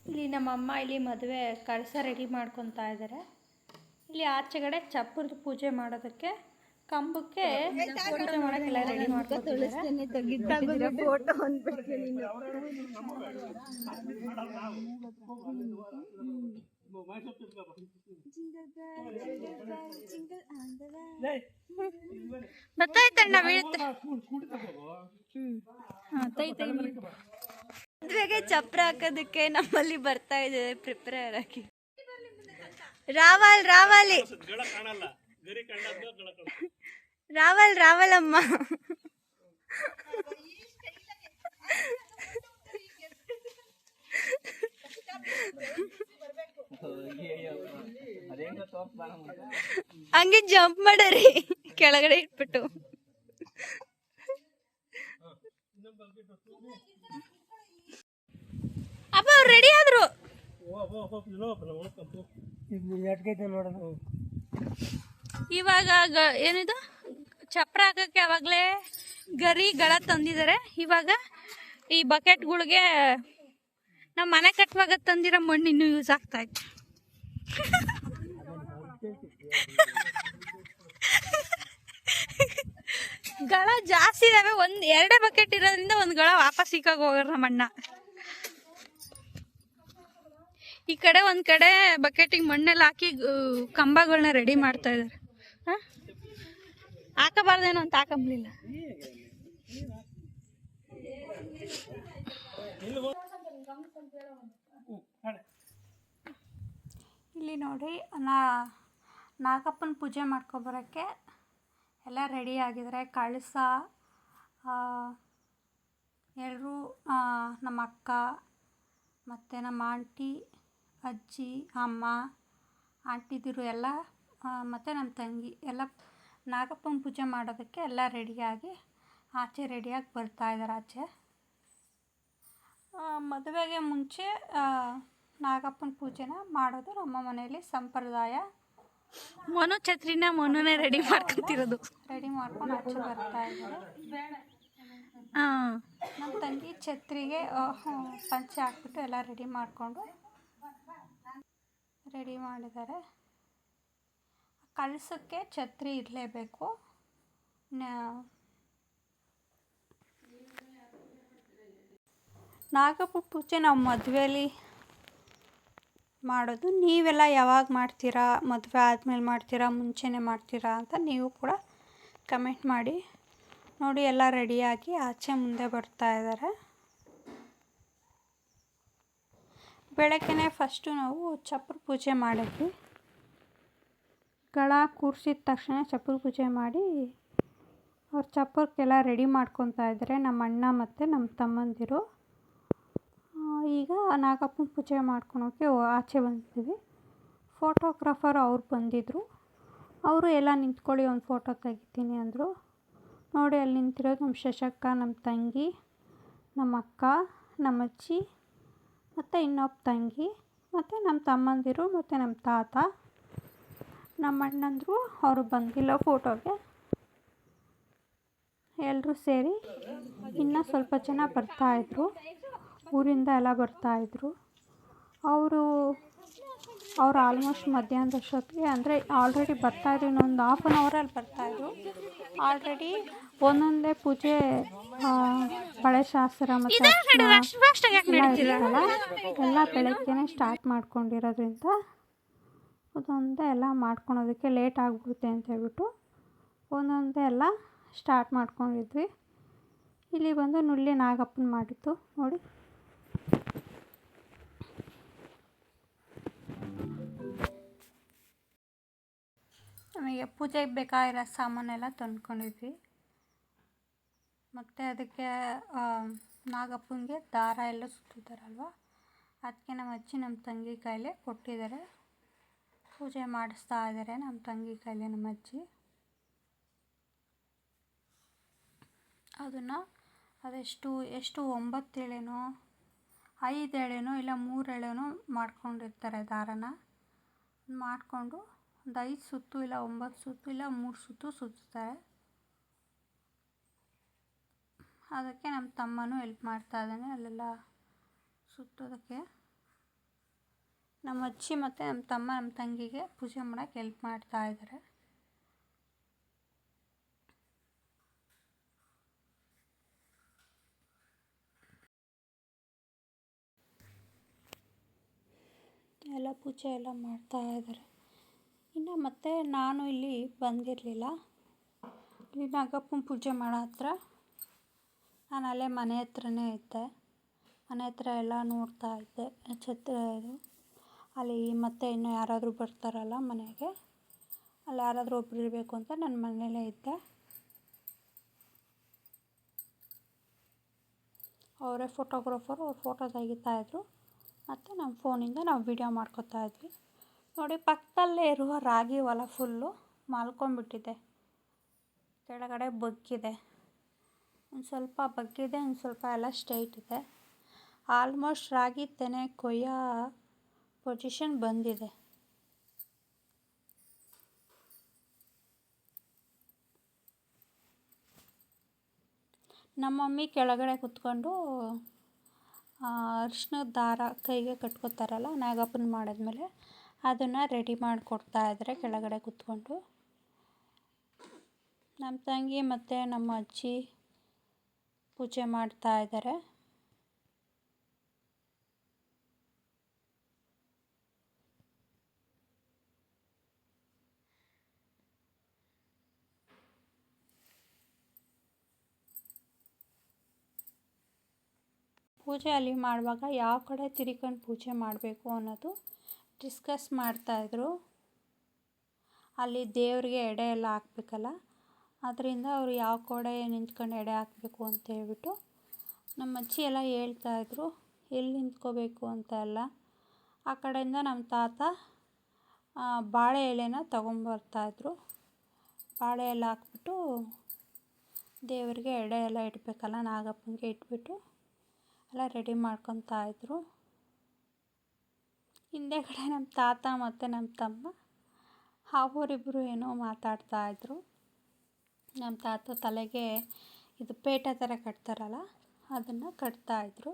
ಇಲ್ಲಿ ನಮ್ಮಮ್ಮ ಇಲ್ಲಿ ಮದುವೆ ಕಳಸ ರೆಡಿ ಮಾಡ್ಕೊತಾ ಇದ್ದಾರೆ. ಇಲ್ಲಿ ಆಚೆಗಡೆ ಚಪ್ಪರದ ಪೂಜೆ ಮಾಡೋದಕ್ಕೆ ಕಂಬಕ್ಕೆ ಪೂಜೆ ಮಾಡೋಕ್ಕೆಲ್ಲ ರೆಡಿ ಮಾಡ್ಕೊತಿದ್ದಾರೆ. ಫೋಟೋ ಅಂದ್ಬಿಟ್ಟು ಗೊತ್ತಾಯ್ತಣ್ಣ ಬೀಳುತ್ತೆ. ಮದ್ವೆಗೆ ಚಪ್ರ ಹಾಕೋದಕ್ಕೆ ನಮ್ಮಲ್ಲಿ ಬರ್ತಾ ಇದೆ ಪ್ರಿಪೇರ್ ಆಗಿ. ರಾವಲ್ ರಾವಲಿ ರಾವಲ್ ರಾವಲಮ್ಮ ಹಂಗೆ ಜಂಪ್ ಮಾಡರಿ ಕೆಳಗಡೆ ಇಟ್ಬಿಟ್ಟು. ಅಪ್ಪ ಅವ್ರು ರೆಡಿ ಆದ್ರು. ಇವಾಗ ಏನಿದು ಚಪ್ರ ಹಾಕಕ್ಕೆ ಅವಾಗಲೇ ಗರಿಗಳ ತಂದಿದ್ದಾರೆ. ಇವಾಗ ಈ ಬಕೆಟ್ಗಳಿಗೆ ನಮ್ಮ ಮನೆ ಕಟ್ಟುವಾಗ ತಂದಿರೋ ಮಣ್ಣು ಇನ್ನೂ ಯೂಸ್ ಆಗ್ತಾ ಇತ್ತು. ಗಳ ಜಾಸ್ತಿ ಇದಾವೆ. ಎರಡೇ ಬಕೆಟ್ ಇರೋದ್ರಿಂದ ಒಂದು ಗಳ ವಾಪಸ್ ಸಿಕ್ಕಾಗ ಹೋಗೋರು ನಮ್ಮ ಅಣ್ಣ. ಈ ಕಡೆ ಒಂದ್ ಕಡೆ ಬಕೆಟಿಗೆ ಮಣ್ಣೆಲ್ಲ ಹಾಕಿ ಕಂಬಗಳನ್ನ ರೆಡಿ ಮಾಡ್ತಾ ಇದಾರೆ. ಹಾಕಬಾರ್ದೇನೋ ಅಂತ ಹಾಕಂಬ್ಲಿಲ್ಲ. ಇಲ್ಲಿ ನೋಡಿ ನಾಗಪ್ಪನ ಪೂಜೆ ಮಾಡ್ಕೊಬರೋಕ್ಕೆ ಎಲ್ಲ ರೆಡಿ ಆಗಿದ್ದಾರೆ. ಕಳಸ ಎಲ್ಲರೂ ನಮ್ಮ ಅಕ್ಕ ಮತ್ತು ನಮ್ಮ ಆಂಟಿ, ಅಜ್ಜಿ, ಅಮ್ಮ, ಆಂಟಿದಿರು ಎಲ್ಲ ಮತ್ತು ನಮ್ಮ ತಂಗಿ ಎಲ್ಲ ನಾಗಪ್ಪನ ಪೂಜೆ ಮಾಡೋದಕ್ಕೆ ಎಲ್ಲ ರೆಡಿಯಾಗಿ ಆಚೆ ರೆಡಿಯಾಗಿ ಬರ್ತಾಯಿದ್ದಾರೆ. ಆಚೆ ಮದುವೆಗೆ ಮುಂಚೆ ನಾಗಪ್ಪನ ಪೂಜೆನ ಮಾಡೋದು ನಮ್ಮ ಮನೆಯಲ್ಲಿ ಸಂಪ್ರದಾಯ. ಮೊನು ಛತ್ರಿನ ಮೊನ್ನೆ ರೆಡಿ ಮಾಡ್ಕೊತಿರೋದು. ರೆಡಿ ಮಾಡ್ಕೊಂಡು ಆಚೆ ಬರ್ತಾ ಇದ್ದಾರೆ. ನಮ್ಮ ತಂಗಿ ಛತ್ರಿಗೆ ಪಂಚೆ ಹಾಕ್ಬಿಟ್ಟು ಎಲ್ಲ ರೆಡಿ ಮಾಡಿದ್ದಾರೆ. ಕಳಸಕ್ಕೆ ಛತ್ರಿ ಇರಲೇಬೇಕು. ನಾಗಪ್ಪ ಪೂಜೆ ನಾವು ಮದುವೆಯಲ್ಲಿ ಮಾಡೋದು. ನೀವೆಲ್ಲ ಯಾವಾಗ ಮಾಡ್ತೀರಾ? ಮದುವೆ ಆದಮೇಲೆ ಮಾಡ್ತೀರಾ, ಮುಂಚೆನೇ ಮಾಡ್ತೀರಾ ಅಂತ ನೀವು ಕೂಡ ಕಮೆಂಟ್ ಮಾಡಿ. ನೋಡಿ ಎಲ್ಲ ರೆಡಿಯಾಗಿ ಆಚೆ ಮುಂದೆ ಬರ್ತಾ ಇದ್ದಾರೆ. ಬೆಳಗ್ಗೆನೇ ಫಸ್ಟು ನಾವು ಚಪ್ರ ಪೂಜೆ ಮಾಡಿದ್ವಿ. ಗಳ ಕೂರಿಸಿದ ತಕ್ಷಣ ಚಪ್ರ ಪೂಜೆ ಮಾಡಿ ಅವ್ರು ಚಪ್ರಕ್ಕೆಲ್ಲ ರೆಡಿ ಮಾಡ್ಕೊತಾ ಇದ್ದಾರೆ ನಮ್ಮ ಅಣ್ಣ ಮತ್ತು ನಮ್ಮ ತಮ್ಮಂದಿರು. ಈಗ ನಾಗಪ್ಪನ ಪೂಜೆ ಮಾಡ್ಕೊಳೋಕ್ಕೆ ಆಚೆ ಬಂದಿದ್ದೀವಿ. ಫೋಟೋಗ್ರಾಫರ್ ಅವ್ರು ಬಂದಿದ್ದರು. ಅವರು ಎಲ್ಲ ನಿಂತ್ಕೊಳ್ಳಿ ಒಂದು ಫೋಟೋ ತೆಗಿತೀನಿ ಅಂದರು. ನೋಡಿ ಅಲ್ಲಿ ನಿಂತಿರೋದು ನಮ್ಮ ಶಶಕ್ಕ, ನಮ್ಮ ತಂಗಿ, ನಮ್ಮ ಅಕ್ಕ, ನಮ್ಮ ಅಜ್ಜಿ ಮತ್ತು ಇನ್ನೊಬ್ಬ ತಂಗಿ ಮತ್ತು ನಮ್ಮ ತಮ್ಮಂದಿರು ಮತ್ತು ನಮ್ಮ ತಾತ, ನಮ್ಮ ಅಣ್ಣಂದರು. ಅವರು ಬಂದಿಲ್ಲ ಫೋಟೋಗೆ. ಎಲ್ಲರೂ ಸೇರಿ ಇನ್ನೂ ಸ್ವಲ್ಪ ಜನ ಬರ್ತಾಯಿದ್ರು. ಊರಿಂದ ಎಲ್ಲ ಬರ್ತಾಯಿದ್ರು. ಅವರು ಆಲ್ಮೋಸ್ಟ್ ಮಧ್ಯಾಹ್ನದಷ್ಟೊತ್ತಿಗೆ ಅಂದರೆ ಆಲ್ರೆಡಿ ಬರ್ತಾಯಿದ್ರು. ಇನ್ನೊಂದು 1/2 ಅವರಲ್ಲಿ ಬರ್ತಾಯಿದ್ರು. ಆಲ್ರೆಡಿ ಒಂದೊಂದೇ ಪೂಜೆ ಬಳೆ ಶಾಸ್ತ್ರ ಮತ್ತು ಎಲ್ಲ ಬೆಳಗ್ಗೆನೇ ಸ್ಟಾರ್ಟ್ ಮಾಡ್ಕೊಂಡಿರೋದ್ರಿಂದ ಒಂದೊಂದೇ ಎಲ್ಲ ಮಾಡ್ಕೊಳೋದಕ್ಕೆ ಲೇಟ್ ಆಗಿಬಿಡುತ್ತೆ ಅಂತ ಹೇಳ್ಬಿಟ್ಟು ಒಂದೊಂದೇ ಎಲ್ಲ ಸ್ಟಾರ್ಟ್ ಮಾಡ್ಕೊಂಡಿದ್ವಿ. ಇಲ್ಲಿ ಬಂದು ನುಳ್ಳಿ ನಾಗಪ್ಪನ ಮಾಡಿದ್ದು ನೋಡಿ. ನಮಗೆ ಪೂಜೆಗೆ ಬೇಕಾಗಿರೋ ಸಾಮಾನೆಲ್ಲ ತಂದ್ಕೊಂಡಿದ್ವಿ. ಮತ್ತು ಅದಕ್ಕೆ ನಾಗಪ್ಪನಿಗೆ ದಾರ ಎಲ್ಲ ಸುತ್ತಿದ್ದಾರಲ್ವ, ಅದಕ್ಕೆ ನಮ್ಮ ಅಜ್ಜಿ ನಮ್ಮ ತಂಗಿ ಕೈಲೇ ಕೊಟ್ಟಿದ್ದಾರೆ. ಪೂಜೆ ಮಾಡಿಸ್ತಾ ಇದ್ದಾರೆ ನಮ್ಮ ತಂಗಿ ಕೈಲೇ ನಮ್ಮ ಅಜ್ಜಿ. ಅದನ್ನು ಎಷ್ಟು 9 ಎಳೆನೋ 5 ಎಳೆನೋ ಇಲ್ಲ 3 ಎಳೆನೋ ಮಾಡ್ಕೊಂಡಿರ್ತಾರೆ. ದಾರನ ಮಾಡಿಕೊಂಡು ಒಂದು 5 ಸುತ್ತು ಇಲ್ಲ 9 ಸುತ್ತು ಇಲ್ಲ 3 ಸುತ್ತು ಸುತ್ತಾರೆ. ಅದಕ್ಕೆ ನಮ್ಮ ತಮ್ಮನೂ ಹೆಲ್ಪ್ ಮಾಡ್ತಾ ಇದ್ದಾನೆ ಅಲ್ಲೆಲ್ಲ ಸುತ್ತೋದಕ್ಕೆ. ನಮ್ಮ ಅಜ್ಜಿ ಮತ್ತು ನಮ್ಮ ತಮ್ಮ ನಮ್ಮ ತಂಗಿಗೆ ಪೂಜೆ ಮಾಡೋಕ್ಕೆ ಹೆಲ್ಪ್ ಮಾಡ್ತಾಯಿದ್ದಾರೆ. ಎಲ್ಲ ಪೂಜೆ ಎಲ್ಲ ಮಾಡ್ತಾಯಿದ್ದಾರೆ. ಇನ್ನು ಮತ್ತೆ ನಾನು ಇಲ್ಲಿ ಬಂದಿರಲಿಲ್ಲ. ಇಲ್ಲಿ ನಾಗಪ್ಪನ ಪೂಜೆ ಮಾಡೋ ಹತ್ರ ನಾನು ಅಲ್ಲೇ ಮನೆ ಹತ್ರನೇ ಇದ್ದೆ. ಮನೆ ಹತ್ರ ಎಲ್ಲ ನೋಡ್ತಾ ಇದ್ದೆ. ಛತ್ರ ಇದು ಅಲ್ಲಿ ಮತ್ತೆ ಇನ್ನು ಯಾರಾದರೂ ಬರ್ತಾರಲ್ಲ ಮನೆಗೆ, ಅಲ್ಲಿ ಯಾರಾದರೂ ಒಬ್ರು ಇರಬೇಕು ಅಂತ ನಾನು ಮನೆಯಲ್ಲೇ ಇದ್ದೆ. ಅವರೇ ಫೋಟೋಗ್ರಾಫರು, ಅವ್ರು ಫೋಟೋ ತೆಗಿತಾಯಿದ್ರು ಮತ್ತು ನಮ್ಮ ಫೋನಿಂದ ನಾವು ವೀಡಿಯೋ ಮಾಡ್ಕೊತಾ ಇದ್ವಿ. ನೋಡಿ, ಪಕ್ಕದಲ್ಲೇ ಇರುವ ರಾಗಿ ಹೊಲ ಫುಲ್ಲು ಮಲ್ಕೊಂಡ್ಬಿಟ್ಟಿದೆ. ಕೆಳಗಡೆ ಬಗ್ಗಿದೆ, ಒಂದು ಸ್ವಲ್ಪ ಬಗ್ಗಿದೆ, ಒಂದು ಸ್ವಲ್ಪ ಎಲ್ಲ ಸ್ಟ್ರೈಟ್ ಇದೆ. ಆಲ್ಮೋಸ್ಟ್ ರಾಗಿ ತೆನೆ ಕೊಯ್ಯೋ ಪೊಸಿಷನ್ ಬಂದಿದೆ. ನಮ್ಮ ಮಮ್ಮಿ ಕೆಳಗಡೆ ಕೂತ್ಕೊಂಡು ಅರಿಶಿನದ ದಾರ ಕೈಗೆ ಕಟ್ಕೋತಾರಲ್ಲ ನಾಗಪ್ಪನ ಮಾಡಿದ್ಮೇಲೆ, ಅದನ್ನು ರೆಡಿ ಮಾಡಿಕೊಡ್ತಾಯಿದ್ರೆ ಕೆಳಗಡೆ ಕೂತ್ಕೊಂಡು. ನಮ್ಮ ತಂಗಿ ಮತ್ತು ನಮ್ಮ ಅಜ್ಜಿ ಪೂಜೆ ಮಾಡ್ತಾಯಿದ್ದಾರೆ. ಪೂಜೆ ಅಲ್ಲಿ ಮಾಡುವಾಗ ಯಾವ ಕಡೆ ತಿರ್ಕೊಂಡು ಪೂಜೆ ಮಾಡಬೇಕು ಅನ್ನೋದು ಡಿಸ್ಕಸ್ ಮಾಡ್ತಾಯಿದ್ರು. ಅಲ್ಲಿ ದೇವರಿಗೆ ಎಡೆ ಎಲ್ಲ ಹಾಕ್ಬೇಕಲ್ಲ, ಅದರಿಂದ ಅವರು ಯಾವ ಕಡೆ ನಿಂತ್ಕೊಂಡು ಎಡೆ ಹಾಕಬೇಕು ಅಂತ ಹೇಳ್ಬಿಟ್ಟು ನಮ್ಮ ಅಜ್ಜಿ ಎಲ್ಲ ಹೇಳ್ತಾಯಿದ್ರು ಎಲ್ಲಿ ನಿಂತ್ಕೋಬೇಕು ಅಂತ ಎಲ್ಲ. ಆ ಕಡೆಯಿಂದ ನಮ್ಮ ತಾತ ಬಾಳೆ ಎಲೆನ ತೊಗೊಂಬರ್ತಾಯಿದ್ರು. ಬಾಳೆ ಎಲೆ ಹಾಕ್ಬಿಟ್ಟು ದೇವರಿಗೆ ಎಡೆ ಎಲ್ಲ ಇಡಬೇಕಲ್ಲ, ನಾಗಪ್ಪನಿಗೆ ಇಟ್ಬಿಟ್ಟು ಎಲ್ಲ ರೆಡಿ ಮಾಡ್ಕೊತಾ ಇದ್ರು. ಹಿಂದೆಗಡೆ ನಮ್ಮ ತಾತ ಮತ್ತು ನಮ್ಮ ತಮ್ಮ ಅವರಿಬ್ಬರು ಏನೋ ಮಾತಾಡ್ತಾಯಿದ್ರು. ನಮ್ಮ ತಾತ ತಲೆಗೆ ಇದು ಪೇಟ ಥರ ಕಟ್ತಾರಲ್ಲ, ಅದನ್ನು ಕಟ್ತಾಯಿದ್ರು.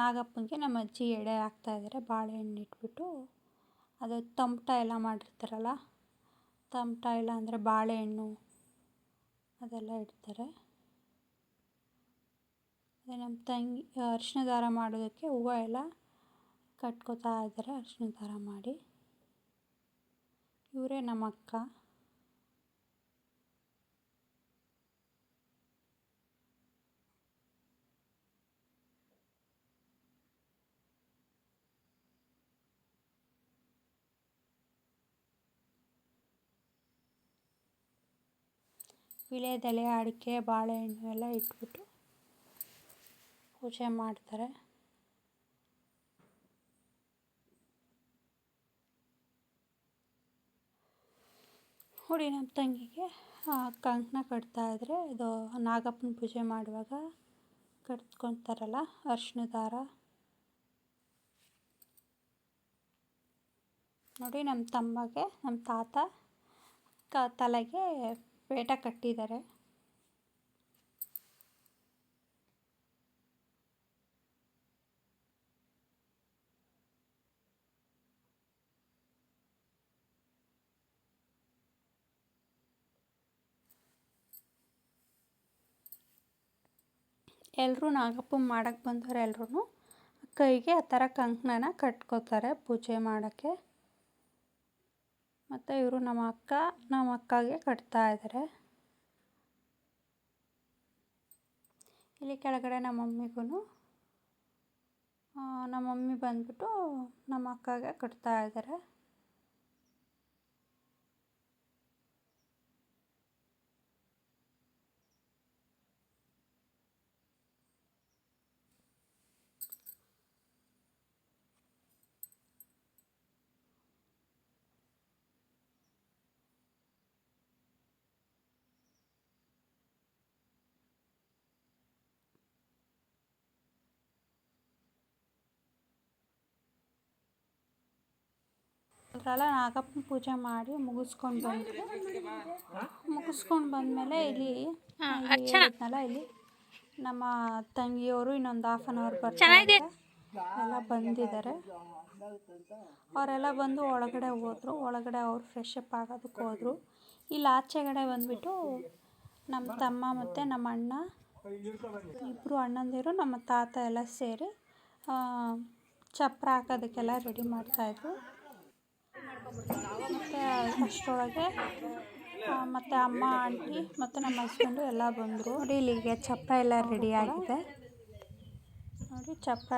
ನಾಗಪ್ಪನಿಗೆ ನಮ್ಮ ಅಜ್ಜಿ ಎಡೆ ಹಾಕ್ತಾಯಿದ್ದಾರೆ ಬಾಳೆಹಣ್ಣು ಇಟ್ಬಿಟ್ಟು. ಅದು ತಮಟ ಎಲ್ಲ ಮಾಡಿರ್ತಾರಲ್ಲ, ತಮಟ ಇಲ್ಲ ಅಂದರೆ ಬಾಳೆಹಣ್ಣು ಅದೆಲ್ಲ ಇಡ್ತಾರೆ. ಅದೇ ನಮ್ಮ ತಂಗಿ ಅರಿಶಿನ ದಾರ ಮಾಡೋದಕ್ಕೆ ಹೂವು ಎಲ್ಲ ಕಟ್ಕೋತಾ ಇದ್ದಾರೆ ಅರಿಶಿನ ದಾರ ಮಾಡಿ. ಇವರೇ ನಮ್ಮ ಅಕ್ಕ. ವೀಳ್ಯದೆಲೆ, ಅಡಿಕೆ, ಬಾಳೆಹಣ್ಣು ಎಲ್ಲ ಇಟ್ಬಿಟ್ಟು ಪೂಜೆ ಮಾಡ್ತಾರೆ. ನೋಡಿ, ನಮ್ಮ ತಂಗಿಗೆ ಕಂಕಣ ಕಟ್ತಾಯಿದ್ರೆ, ಇದು ನಾಗಪ್ಪನ ಪೂಜೆ ಮಾಡುವಾಗ ಕಟ್ಕೊತಾರಲ್ಲ ಅರಿಶಿನ ದಾರ. ನೋಡಿ, ನಮ್ಮ ತಮ್ಮಗೆ ನಮ್ಮ ತಾತ ತಲೆಗೆ ಪೇಟ ಕಟ್ಟಿದ್ದಾರೆ. ಎಲ್ಲರೂ ನಾಗಪ್ಪನ ಮಾಡೋಕ್ಕೆ ಬಂದವರು ಎಲ್ಲರೂ ಕೈಗೆ ಆ ಥರ ಕಂಕಣನ ಕಟ್ಕೋತಾರೆ ಪೂಜೆ ಮಾಡೋಕ್ಕೆ. ಮತ್ತು ಇವರು ನಮ್ಮ ಅಕ್ಕಗೆ ಕಟ್ತಾಯಿದ್ದಾರೆ. ಇಲ್ಲಿ ಕೆಳಗಡೆ ನಮ್ಮ ಮಮ್ಮಿ ಬಂದ್ಬಿಟ್ಟು ನಮ್ಮ ಅಕ್ಕಗೆ ಕಟ್ತಾಯಿದ್ದಾರೆ. ಅದರೆಲ್ಲ ನಾಗಪ್ಪನ ಪೂಜೆ ಮಾಡಿ ಮುಗಿಸ್ಕೊಂಡು ಬಂದಮೇಲೆ ಇಲ್ಲಿ ಹೇಳಿದ್ನಲ್ಲ, ಇಲ್ಲಿ ನಮ್ಮ ತಂಗಿಯವರು ಇನ್ನೊಂದು 1/2 ಅವರ್ ಚೆನ್ನಾಗಿದೆ. ಬರ್ತಾರೆ. ಎಲ್ಲ ಬಂದಿದ್ದಾರೆ. ಅವರೆಲ್ಲ ಬಂದು ಒಳಗಡೆ ಹೋದರು. ಒಳಗಡೆ ಅವರು ಫ್ರೆಶ್ ಅಪ್ ಆಗೋದಕ್ಕೆ ಹೋದರು. ಇಲ್ಲಿ ಆಚೆಗಡೆ ಬಂದುಬಿಟ್ಟು ನಮ್ಮ ತಮ್ಮ ಮತ್ತು ನಮ್ಮ ಅಣ್ಣ, ಇಬ್ಬರು ಅಣ್ಣಂದಿರು, ನಮ್ಮ ತಾತ ಎಲ್ಲ ಸೇರಿ ಚಪ್ಪರ ಹಾಕೋದಕ್ಕೆಲ್ಲ ರೆಡಿ ಮಾಡ್ತಾಯಿದ್ರು. ಮತ್ತು ಅಷ್ಟರೊಳಗೆ ಮತ್ತು ಅಮ್ಮ, ಆಂಟಿ ಮತ್ತು ನಮ್ಮ ಹಸ್ಬೆಂಡು ಎಲ್ಲ ಬಂದರು. ನೋಡಿ, ಇಲ್ಲಿಗೆ ಚಪ್ಪರ ಎಲ್ಲ ರೆಡಿ ಆಗಿದೆ. ನೋಡಿ, ಚಪ್ಪರ